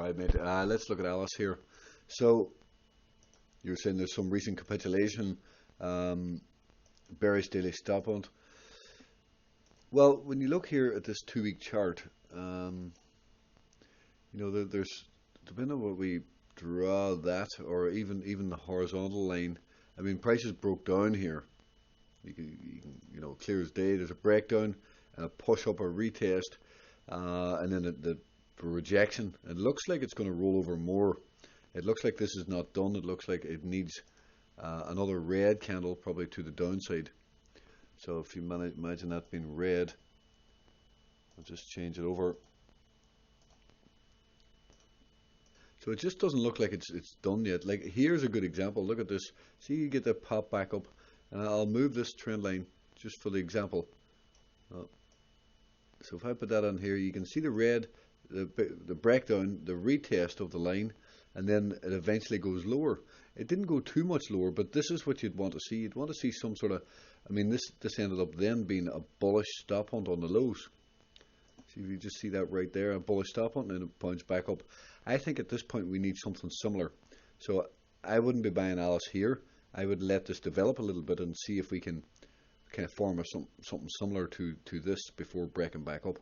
Alright, mate, let's look at Alice here. So you're saying there's some recent capitulation, bearish daily stop hunt. Well, when you look here at this 2-week chart, you know, there's, depending on what we draw that, or even the horizontal line. I mean, prices broke down here. You can you know, clear as day. There's a breakdown and a push up, a retest, and then the rejection. It looks like it's going to roll over more. It looks like this is not done. It looks like it needs another red candle, probably to the downside. So if you imagine that being red, I'll just change it over. So it just doesn't look like it's done yet. Like, here's a good example. Look at this. See, you get that pop back up, and I'll move this trend line just for the example. So if I put that on here, you can see the red, the breakdown, the retest of the line, and then it eventually goes lower. It didn't go too much lower, but this is what you'd want to see. You'd want to see some sort of, I mean, this ended up then being a bullish stop hunt on the lows. See, if you just see that right there, a bullish stop hunt, and then it bounced back up. I think at this point we need something similar. So I wouldn't be buying Alice here. I would let this develop a little bit and see if we can kind of form something similar to this before breaking back up.